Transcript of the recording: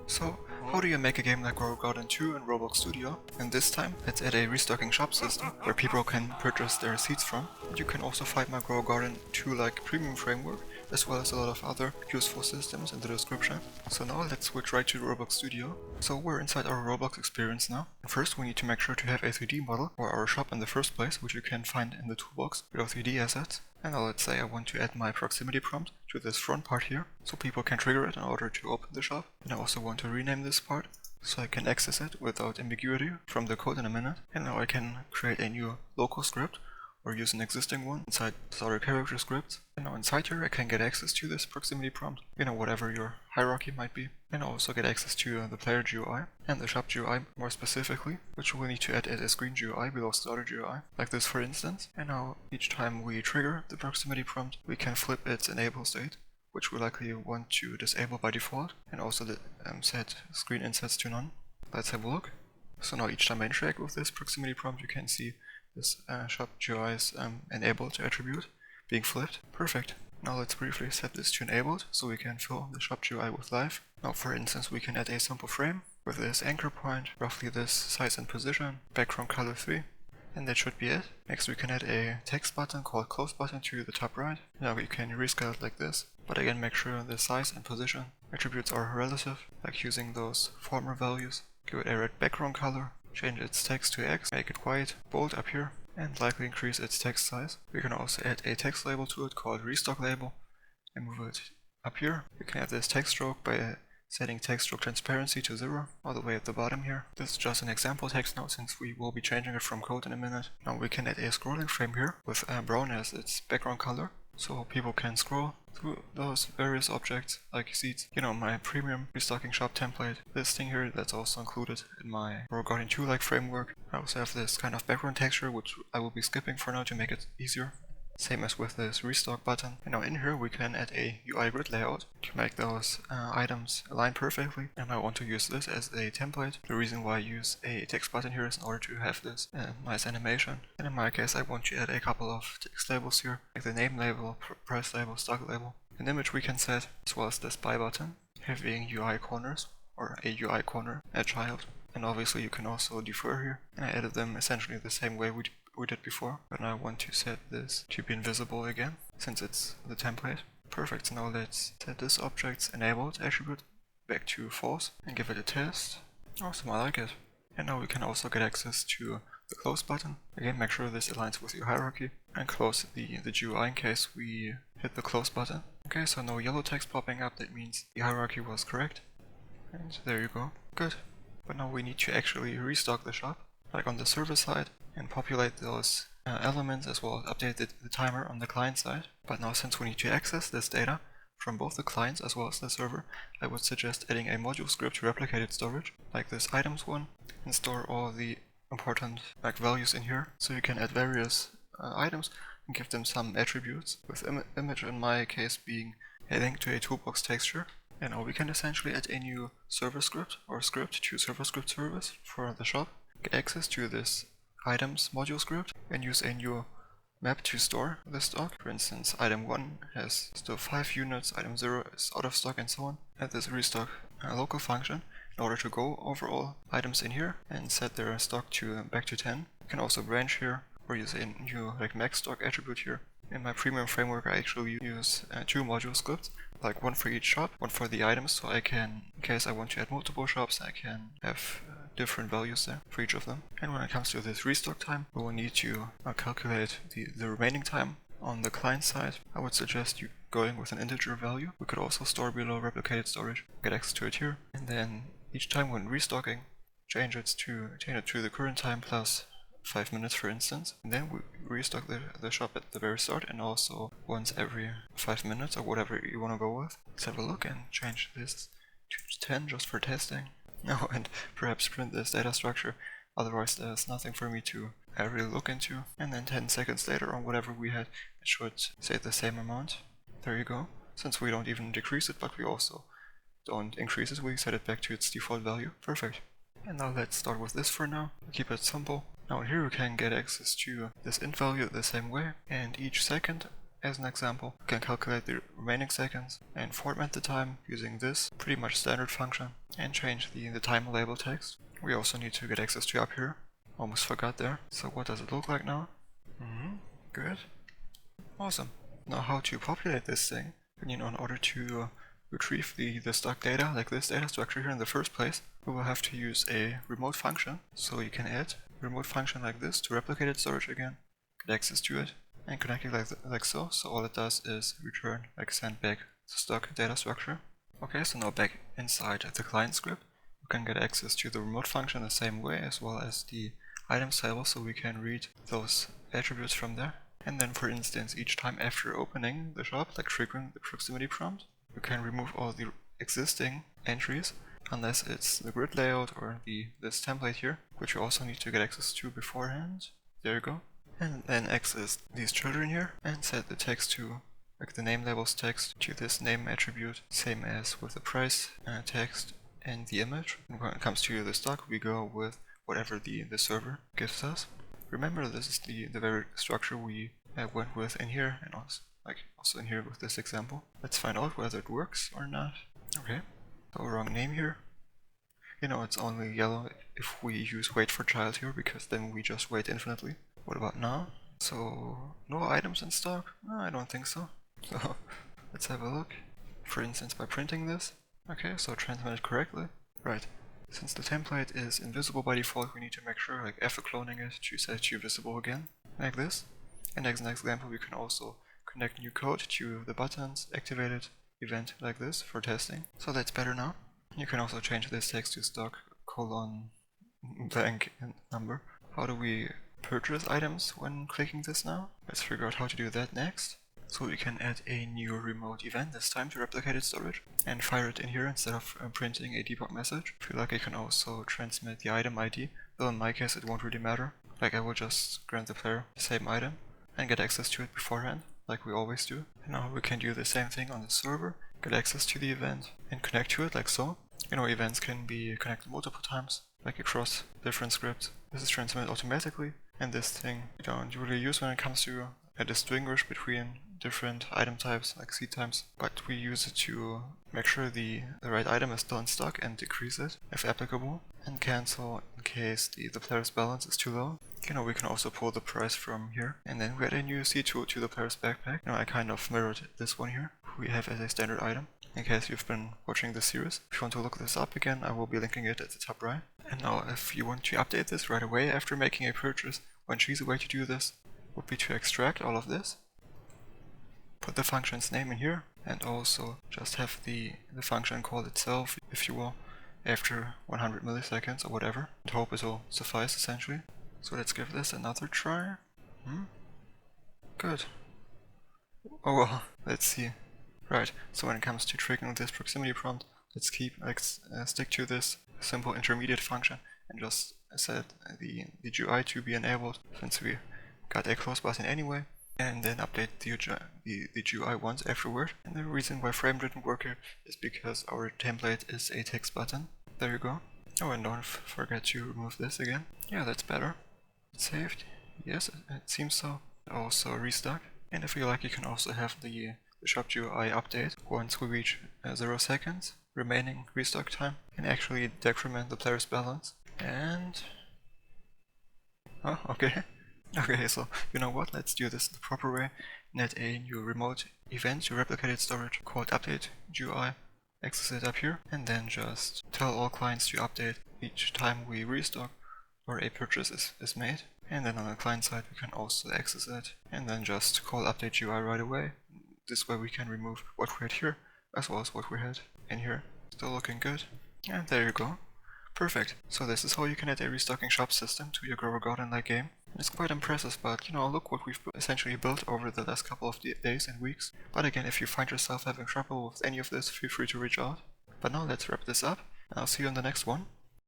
So, how do you make a game like Rogue Garden 2 in Roblox Studio? And this time, let's add a restocking shop system, where people can purchase their seeds from. And you can also find my Grow Garden 2 like premium framework, as well as a lot of other useful systems in the description. So now let's switch right to Roblox Studio. So we're inside our Roblox experience now. First we need to make sure to have a 3D model for our shop in the first place, which you can find in the toolbox with our 3D assets. And now let's say I want to add my proximity prompt to this front part here, so people can trigger it in order to open the shop. And I also want to rename this part, so I can access it without ambiguity from the code in a minute. And now I can create a new local script, or use an existing one inside starter character scripts. And now inside here I can get access to this proximity prompt, whatever your hierarchy might be. And also get access to the player GUI and the shop GUI more specifically, which we'll need to add as a screen GUI below starter GUI, like this for instance. And now each time we trigger the proximity prompt, we can flip its enable state, which we likely want to disable by default, and also set screen insets to none. Let's have a look. So now each time I interact with this proximity prompt, you can see this shop GUI's enabled attribute being flipped. Perfect. Now let's briefly set this to enabled so we can fill the shop GUI with life. Now for instance we can add a simple frame with this anchor point, roughly this size and position, background color 3, and that should be it. Next we can add a text button called close button to the top right. Now you can rescale it like this, but again make sure the size and position attributes are relative, like using those former values. Give it a red background color, change its text to X, make it white, bold up here, and likely increase its text size. We can also add a text label to it called restock label and move it up here. We can add this text stroke by setting text stroke transparency to 0 all the way at the bottom here. This is just an example text now since we will be changing it from code in a minute. Now we can add a scrolling frame here with brown as its background color, so people can scroll through those various objects like seeds. My premium restocking shop template, this thing here that's also included in my Rogue Garden 2 like framework. I also have this kind of background texture which I will be skipping for now to make it easier. Same as with this restock button. And now in here we can add a UI grid layout to make those items align perfectly. And I want to use this as a template. The reason why I use a text button here is in order to have this nice animation. And in my case I want to add a couple of text labels here, like the name label, price label, stock label. An image we can set, as well as this buy button, having UI corners, or a UI corner, a child. And obviously you can also defer here. And I added them essentially the same way we did before, but now I want to set this to be invisible again, since it's the template. Perfect, so now let's set this object's enabled attribute back to false and give it a test. Awesome, I like it. And now we can also get access to the close button. Again, make sure this aligns with your hierarchy, and close the GUI in case we hit the close button. Okay, so no yellow text popping up, that means the hierarchy was correct. And there you go. Good. But now we need to actually restock the shop, like on the server side, and populate those elements as well as update the timer on the client side. But now since we need to access this data from both the clients as well as the server, I would suggest adding a module script to replicated storage, like this items one, and store all the important values in here, so you can add various items and give them some attributes, with image in my case being a link to a toolbox texture. And now we can essentially add a new server script or script to server script service for the shop, get access to this items module script, and use a new map to store the stock. For instance, item 1 has still 5 units, item 0 is out of stock, and so on. Add this restock local function in order to go over all items in here and set their stock to back to 10. You can also branch here or use a new max stock attribute here. In my premium framework I actually use 2 module scripts, like one for each shop, one for the items, so I can, in case I want to add multiple shops, I can have different values there for each of them. And when it comes to this restock time, we will need to calculate the remaining time on the client side. I would suggest you going with an integer value. We could also store below replicated storage, get access to it here, and then each time when restocking, change it to the current time plus 5 minutes for instance, and then we restock the shop at the very start, and also once every 5 minutes or whatever you want to go with. Let's have a look and change this to 10 just for testing. Oh, and perhaps print this data structure, otherwise there's nothing for me to really look into. And then 10 seconds later or whatever we had, it should say the same amount. There you go. Since we don't even decrease it, but we also don't increase it, we set it back to its default value. Perfect. And now let's start with this for now. Keep it simple. Now here we can get access to this int value the same way, and each second as an example. We can calculate the remaining seconds and format the time using this pretty much standard function and change the time label text. We also need to get access to up here. Almost forgot there. So what does it look like now? Good. Awesome. Now how to populate this thing? And, in order to retrieve the stock data, like this data structure here in the first place, we will have to use a remote function. So you can add a remote function like this to replicated storage again, get access to it, and connect it like so. So all it does is return, like send back the stock data structure. Okay, so now back inside the client script, we can get access to the remote function the same way, as well as the items table, so we can read those attributes from there. And then, for instance, each time after opening the shop, like triggering the proximity prompt, you can remove all the existing entries, unless it's the grid layout or this template here, which you also need to get access to beforehand. There you go. And then access these children here and set the text to, like the name labels text, to this name attribute, same as with the price text and the image. And when it comes to the stock, we go with whatever the server gives us. Remember, this is the very structure we went with in here, and also in here with this example. Let's find out whether it works or not. Okay, so wrong name here. It's only yellow if we use wait for child here, because then we just wait infinitely. What about now? So no items in stock? No, I don't think so. So let's have a look. For instance, by printing this. Okay, so transmit it correctly. Right. Since the template is invisible by default, we need to make sure, like after cloning it, to set it to visible again, like this. And as an example, we can also connect new code to the buttons, activated event like this for testing. So that's better now. You can also change this text to stock : blank and number. How do we purchase items when clicking this now? Let's figure out how to do that next. So we can add a new remote event, this time to replicated storage, and fire it in here instead of printing a debug message. If you like, I can also transmit the item ID, though in my case it won't really matter. Like, I will just grant the player the same item and get access to it beforehand, like we always do. And now we can do the same thing on the server, get access to the event and connect to it like so. Events can be connected multiple times, like across different scripts. This is transmitted automatically, and this thing you don't really use when it comes to distinguish between different item types, like seed types, but we use it to make sure the right item is still in stock and decrease it if applicable, and cancel in case the player's balance is too low. We can also pull the price from here, and then we add a new seed tool to the player's backpack. I kind of mirrored this one here, we have as a standard item, in case you've been watching this series. If you want to look this up again, I will be linking it at the top right. And now if you want to update this right away after making a purchase, one easy way to do this would be to extract all of this, put the function's name in here, and also just have the function call itself, if you will, after 100 milliseconds or whatever, and hope it will suffice essentially. So let's give this another try. Good. Oh well, let's see. Right, so when it comes to triggering this proximity prompt, let's stick to this simple intermediate function and just set the GUI to be enabled, since we got a close button anyway, and then update the GUI once afterward. And the reason why frame didn't work here is because our template is a text button. There you go. Oh, and don't forget to remove this again. Yeah, that's better. Saved. Yes, it seems so. Also restock. And if you like, you can also have the shop GUI update once we reach 0 seconds remaining restock time, and actually decrement the player's balance. And oh, okay. Okay, so you know what, let's do this the proper way and add a new remote event to replicated storage called update GUI, access it up here, and then just tell all clients to update each time we restock or a purchase is made. And then on the client side we can also access it and then just call update GUI right away. This way we can remove what we had here as well as what we had in here. Still looking good. And there you go. Perfect. So this is how you can add a restocking shop system to your Grow Garden-like game. It's quite impressive, but look what we've essentially built over the last couple of days and weeks. But again, if you find yourself having trouble with any of this, feel free to reach out. But now let's wrap this up, and I'll see you in the next one.